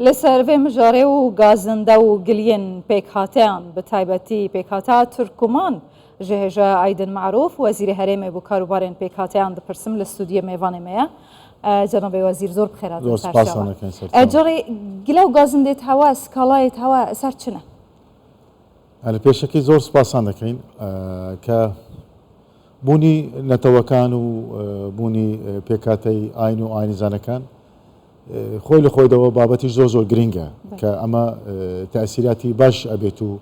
لسر في مجاري وغازنده وقلين بيك هاتان بتايبتي بيك هاتا تركمان جهجا أيضا معروف وزير هرمي بكاروبارين بيك هاتان دبرسم الاستوديو ميفاني ميا جناب وزير زور بخيرات زور سپاس أنا كان سرتان جاري قلو غازنده هوا سكالايت هوا سرچنه على بيشكي زور سپاس أنا كان ك بوني نتوكانو بوني بيكاتي آينو آين زانكان خوي لخوي دوا بابتي زور جرينجا كأما تأثيراتي باش أبيتو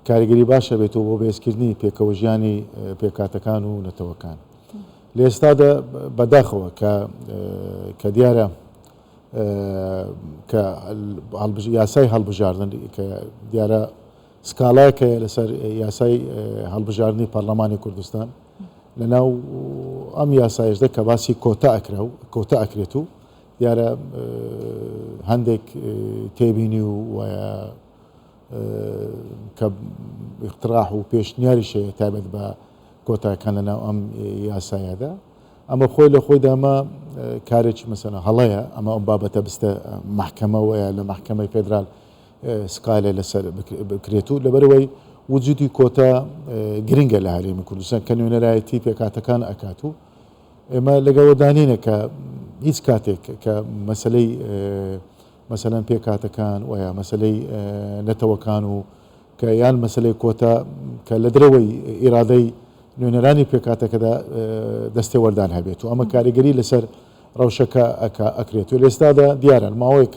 كاريجري باش أبيتو وبيسكرني بيكوجياني بيكاتكانو نتوكان ليستادا بداخوا كديارة ياساي هالبجاردن كديارة سكالا كلسر ياساي هالبجاردني برلماني كردستان لأنه أم ياسايش ده كباسي كوتا أكريتو ديارة هندك تابينيو ويا كاقتراح وبيش نياري شيء تابد با كوتا كان لنا أم ياساي هذا أما خوي لخوي ده ما كارج مثلا هلايا أما أم بابا تبست محكمة ويا لمحكمة فيدرال سكايلا لسر بكريتو لبروي وجودي كوتا جرينجا لهالي من كردستان كانوا نرايتي بكاتكان أكاتو ما لقوا دانينا ك هيس كاتك كمسألة مثلا بكاتكان ويا مسألة نتوكانو كيان مسألة كوتا كلدروي إرادي نراني بكاتا كذا دستي وردان هبيتو أما كاريجري لسر روشكا أكريتو الاستاذ ديارا ماوي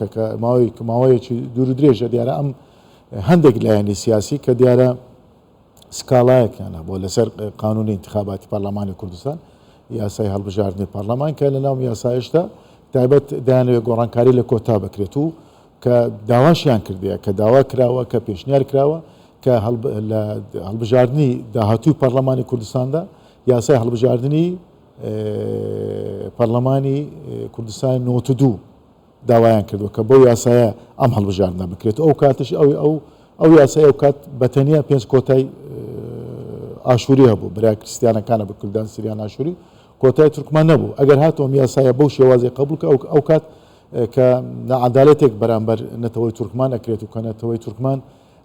دور دريجة ديارا أم هندق يعني سياسي كديارا سكالايك يعني بقول لسر قانون انتخابات برلمان كردستان ياساي هالبجاردني برلمان كان لهم ياسايشتا تعبت دانو قرانكاري لكوتا بكريتو كداواش يعني كرديا كداوا كراوا كبيشنيار كراوا كهالبجاردني داهاتو برلمان كردستان دا ياساي هالبجاردني برلماني كردستان نوتدو داوایان کردو که بو یاسای ام هەڵبژاردنە بکرێت ئەو کاتش ئەو یاسای ئەو کات بەتەنیا 5 کۆتای ئاشووری هەبوو برای کریستیانەکانە بە کوردان سریان ئاشووری کۆتای تورکمان نەبوو ئەگەر هاتەوە یاسایە بەو شێوازی قبول کە ئەو کات کە نەعەدالەتێک بەرامبەر نەتەوەی تورکمان ئەکرێت و کە نەتەوەی تورکمان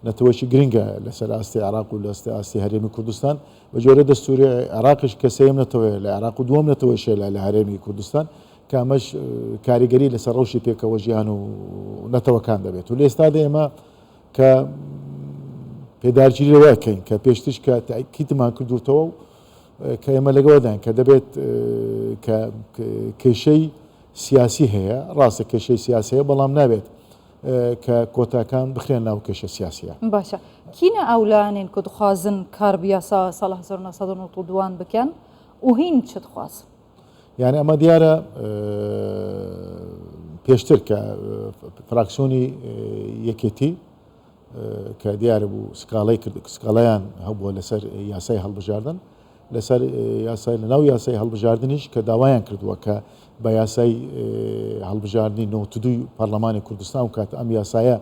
نەتەوەیکی گرنگە لەسەر ئاستی عێراق و لەسەر ئاستی هەرێمی کوردستان بە جۆرە دەستوری عێراقیش کە سێم نەتەوەی لە عێراق و دووەم نەتەوەی شێ لە هەرێمی کوردستان كامش كاريجري لسروشي بيك وجيانو نتوكان دبيت والاستاد اما ك بيدارجي واكين كبيشتش كتاكيد ما كدورتو كيما لقودان كدبيت كشيء سياسي هي راسك كشيء سياسي بلام نابت ككوتا كان بخيرنا وكشيء سياسي باشا كينا اولانين كد خازن كاربياسا صلاح زرنا صدر طدوان بكن وهين تشد خاص يعني أما ديارة بيشتر كفراكسيوني يكيتي كديارة بو سكالايان هبو لسر ياساي هالبجاردن لسر ياساي لناو ياساي هالبجاردنيش كداوایان كردوا كبياساي هالبجاردني نو تدو برلمان كردستان وكات أم ياسايا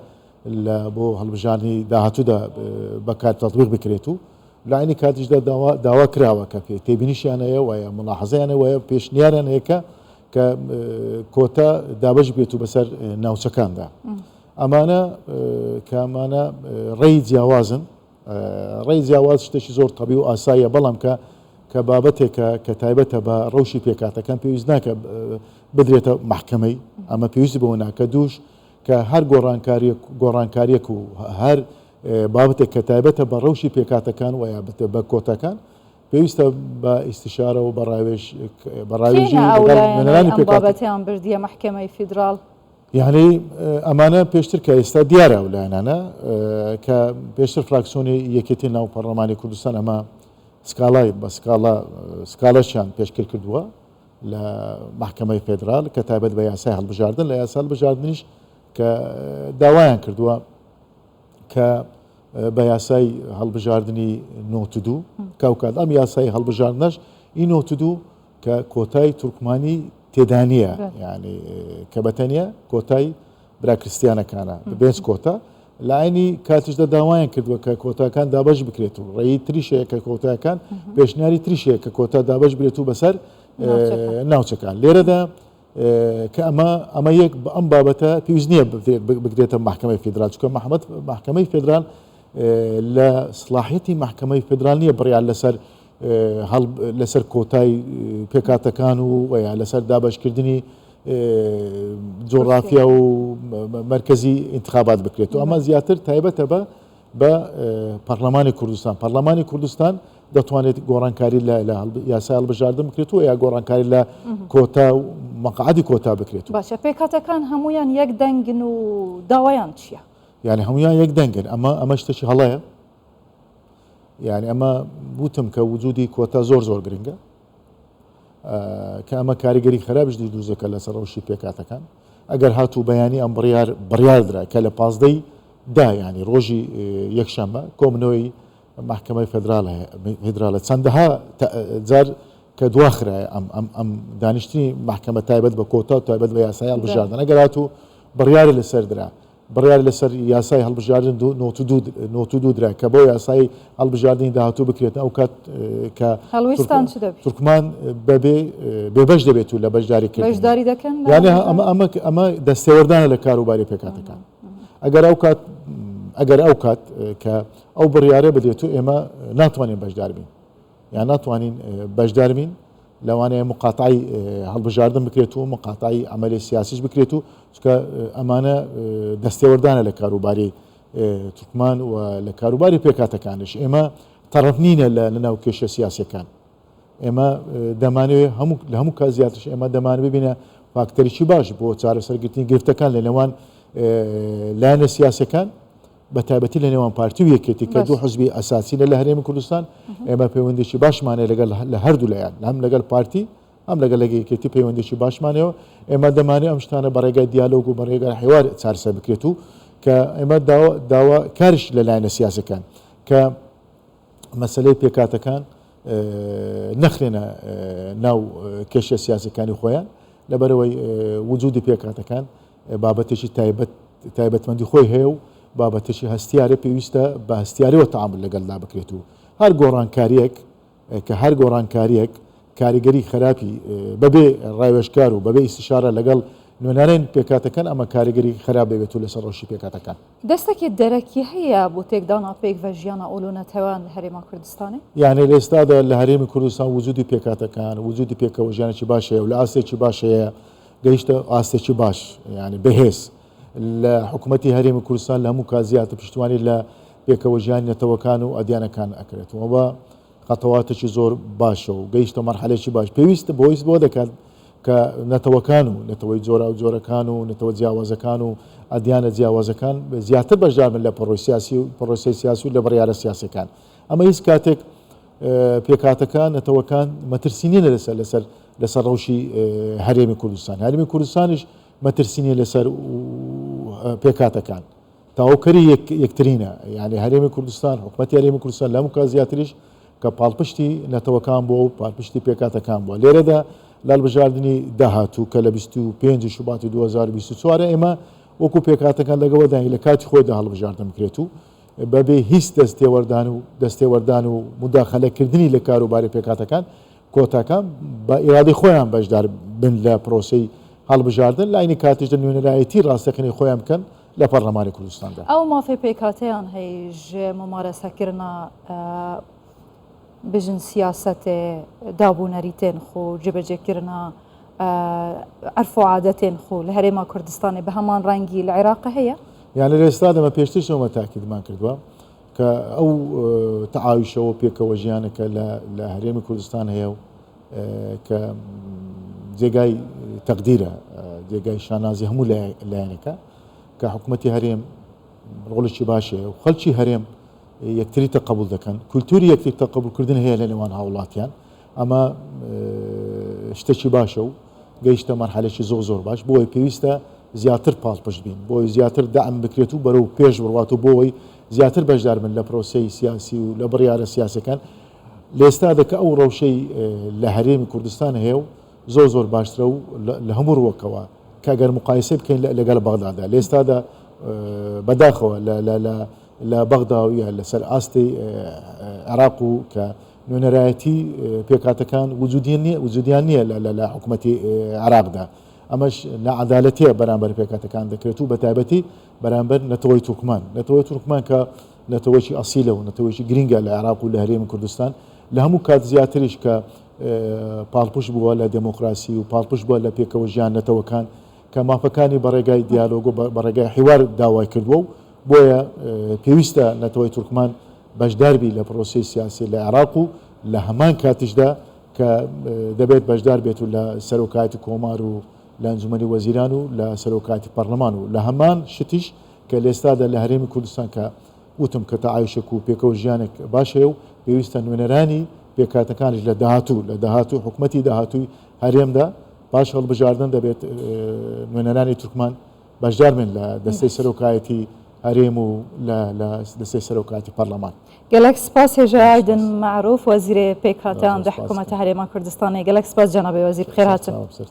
بو هالبجاردني داهاتو دا بكار تطبيق بكريتو لعني كاتش ده دوا كراوة كفي تبينيش أنا ويا ملاحظة أنا ويا بيشنيار أنا هيك ككوتا دابج بيتو بسر ناوسكان ده أما أنا كمانا ريد جوازن ريد جواز شتى زور طبيعي وأسايا بلام كبابته كتايبته بروشي بيكاتا كان بيوزناك بدريته محكمة أما بيوزي بونا كدوش كهر جورانكاريك وهر بابتك كتابتها بروشي بيكاتكان ويا بكوتاكان بيست باستشاره وبراويش من بابتهم برديه محكمه فيدرال يعني امانه بيشتر كايستا دياره ولا انا كبيشتر فراكسيوني يكتين ناو برلماني كردستان اما سكالا شان بيشكل كردوا لمحكمه فيدرال كتابت بياساي هالبجاردن لياساي هالبجاردنيش كداوایان كردوا ك بياساي هالبجاردني نوتدو كوكاد ام ياساي هالبجاردناش اي نوتدو ككوتاي تركماني تدانيه يعني كبتانيا كوتاي برا كريستيانا كان بينس كوتا لعيني كاتش دا داوين كردوا ككوتا كان دابج بكريتو ري تريشي ككوتا كان بيشناري تريشي ككوتا دابج بريتو بسر ناوچ كان ليره دا ئەمە یەک ئەم بابەتە پێویست نییە بگرێتە محکمەی فیدرال، چکە محکمەی فیدرال لە سڵاحیەتی محکمەی فیدرال نییە بڕیان لەسەر کۆتای پێکاتەکان و یا لەسەر دابەشکردنی جۆڕافیا و مرکزی انتخابات بکرێت و ئەمە زیاتر تایبەتە بە پەرلەمانی کوردستان. پەرلەمانی کوردستان دەتوانێت گۆڕانکاری لە یاسای هەڵبژاردن بکرێت و یا گۆڕانکاری لە کۆتا و مەقعدی کۆتا بکرێت. باشە پێکاتەکان هەمویان یەک دەنگن و داوایان چییە؟ یعنی هەمویان یەک دەنگن، ئەمە شتێکی هەڵەیە. یعنی ئەمە وتم کە وجودی کۆتا زۆر گرنگە کە ئەمە کاریگەری خراپش دروزەکە لەسەر ڕەوشی پێکاتەکان. ئەگەر هاتوو بەیانی ئەم بڕیاردرا کە لە 15 ینی ڕۆژی یەکشەممە کۆمنەوەی محکمەی فیدرالە چەندەها جار کە دواخرایە ئەم دانیشتنی محکمە تایبەت بە کۆتا و تایبەت بە یاسای هەڵبژاردن. ئەگەر هاتوو بڕیاری لەسەر درا، بڕیار لەسەر یاسای هەڵبژاردن 92 درا کە بۆ یاسای هەڵبژاردننی داهاتوو بکرێتن ئەو کات کە تورکمان بێبەش دەبێت و لە بەشداری دەکەن. یعنی ئەمە دەستێوەردانە لە کاروباری پێکاتەکان. ئەگەر ئەو کات کە ئەو بڕیارە بدرێت و ئێمە ناتوانین بەشدار بین یان ناتوانین بەشدار بین لەوانەیە مقاتعی هەڵبژاردن بکرێت و مقاتعی ئەمەلی سیاسیش بکرێت و چکە ئەمانە دەستێوەردانە لە کاروباری تورکمان و لە کاروباری پێکاتەکانش. ئێمە تەڕەف نینە لە ناو کێشە سیاسیەکان. ئێمە دەمانوێت لە هەموو کات زیاترش ئێمە دەمانوێت ببینە فاکتەرێکی باش بۆ چارەسەرگرتنی گرفتەکان لە نێوان لایەنە سیاسەکان بە تایبەتی لە نێوان پارتی و یەکێتی کە دوو حزبی ئەساسیە لە هەرێمی کوردستان. ئێمە پەیوەندێکی باشمانێ لە هەردوو لایەن، هەم لەگەڵ پارتی هەم لەگەڵ یەکێتی پەیوەندێکی باشمانەوە. ئێمە دەمانێت ئەم شتانە بەڕێگای دیالۆگ و بەڕێگای حیوار چارەسەر بکرێت و کە ئێمە داوا کارش لە لایەنە سیاسەکان کە مەسەلەی پێکاتەکان نەخرێنە ناو کێشە سیاسەکانی خۆیان لەبەرەوەی وجودی پێکاتەکان بابەتێکی تایبەتمەندی خۆی هەیە و بابەتێکی هەستیارە پێویستە بە هەستیاریەوە تەعامل لەگەڵدا بکرێت و هەر گۆڕانکاریەک کاریگەری خراپی بەبێ ڕایوێژکار و بەبێ ئیستیشارە لەگەڵ نوێنانین پێکاتەکان ئەمە کاریگەری خراپ بێت و لەسەر ڕۆژی پێکاتەکان. دەستێکی دەرەکی هەیە بۆ تێکدانا پێک بە ژیانە ئۆلۆنەتەوان لە هەرێما کوردستانی؟ یعنی لە ئێستادا لە هەرێمی کوردستان وجودی پێکاتەکان وجودی پێکەوە ژیانێکی باشەیە و لە ئاستێکی باشەیە گەیشتە ئاستێکی باش یعنی بەهێز لە حکوومەتی هەرێمی کوردستان لە هەموو کات زیاتر پشتیوانی لە پێکەوە ژیانی نەتەوەکان و ئەدیانەکان ئەکرێتەوە بە خەتەواتێکی زۆر باشە و گەیشتە مەرحەلێکی باش. پێویستە بۆ دەکات کە نەتەوەکان و نەتەوەی جۆرەکان و نەتەوە جیاوازەکان و ئەدیانە جیاوازەکان زیاتر بەشدار بن لە پڕۆسی سیاسی و لە بڕیارە سیاسەکان. ئەمە هیچ کاتێک پێکاتەکان نەتەوەکان مەترسینە لەسەر ڕەوشی هەرێمی کوردستان. هەرێمی کوردستانیش مەترسینی لەسەر پێکاتەکان تاوکەری یەکترینە. یعنی هەرێمی کوردستان حکومەتی هەرێمی کوردستان لە هەموو کات زیاتریش کە پاڵپشتی نەتەوەکان بووە و پاڵپشتی پێکاتەکان بووە. لێرەدا لە هەڵبژاردننی داهاتوو کە لە 25 شوباتی 2024 ئێمە وەکو پێکاتەکان لەگەڵدانی لە کاتی خۆیدا هەڵبژاردن بکرێت و بەبێ هیچ دەستێوەردان و مداخەلەکردنی لە کاروباری پێکاتەکان کۆتاکان بە ئێرادی خۆیان بەشدار بن لە پرۆسی هەڵبژاردن لاینی کاتیشدا نوێنەرایەتی ڕاستەقینەی خۆیان بکەن لە پەرلەمانی کوردستاندا. ئەو مافی پێکاتەیان هەیژ ممارەسەکردنا بژن سیاسەتێ دابوونەریتێن خۆ جێبەجێکردنا عەرف و عادەتێن خۆ لە هەرێما کوردستانی بە هەمان ڕەنگی لە عێراق هەیە؟ یعنی لە ئێستا دەمە پێشترشەوە تاکیدمان کردووە کە ئەو تەعاویشەوە پێکەوە ژیانەکە لە هەرێمی کوردستان هەیە و کە جێگای تەقدیرە جێگای شانازی هەموو لایەنەکە کە حکوومەتی هەرێم ڕۆڵێکی باشەیە و خەڵکی هەرێم یەکتری تەقبول دەکەن کولتوری یەکتری تەقبولکردن هەیە لە نێوان هاوڵاتیان. ئەمە شتێکی باشە و گەیشتە مەرحەلێکی زۆر باش بۆی پێویستە زیاتر پاڵپشت بین بۆی زیاتر دەعم بکرێت و بەرەو پێش بڕوات و بۆی زیاتر بەشدار بن لە پرۆسەی سیاسی و لە بڕیارە سیاسەکان. لە ئێستادا کە ئەو ڕەوشەی لە هەرێمی کوردستان هەیە و زۆر باشترە و لە هەموو ڕوەکەوە کە ئەگەر مقایسە بکەین لەگەڵ بەغدادا لە ئێستادا بەداخەوە لە بەغداویە لەسەر ئاستی عێراق و کە نوێنەرایەتی پێکاتەکان وجودیان نییە لە حکوومەتی عێراقدا. ئەمەش نەعەدالەتیە بەرامبەر پێکهاتەکان دەکرێت و بە تایبەتی بەرامبەر نەتەوەی تورکمان کە نەتەوەیکی ئەسیلە و نەتەوەیکی گرینگە لە عێراق و لە هەرێمی کوردستان لە هەموو کات زیاتریش کە پاڵپوش بووە لە دموکراسی و پاڵپوش بووە لە پێکەوە ژیان نەتەوەکان کە مافەکانی بەڕێگای دیالۆگ و بەڕێگای حیوار داوای کردووە و بۆیە پێویستە نەتەوەی تورکمان بەشداربی لە پرۆسی سیاسی لە عێراق و لە هەمان کاتیشدا کە دەبێت بەشدار بێت و لە سەرۆکایەتی کۆمار و لە ئەنجومەنی وەزیران و لە سەرۆکایەتی پەرلەمان و لە هەمان شتیش کە لێستادا لە هەرێمی کوردستان کە وتم کە تەعایشێک و پێکەوە ژیانێک باشەیە و پێویستە نوێنەرانی پێکهاتەکانیش لە داهاتوو حکومەتی داهاتووی هەرێمدا باش هەڵبژاردن دەبێت نوێنەرانی تورکمان بەشدار بن لە دەستەی سەرۆکایەتی هەرێم و لە دەستەی سەرۆکایەتی پەرلەمان. گەلێک سپاس هێژە ئایدن معروف وەزیرێ پێکهاتەیان دە حکوومەتە هەرێما کوردستانی. گەلێک سپاس جەنابێ وەزیر بخێر هاتن.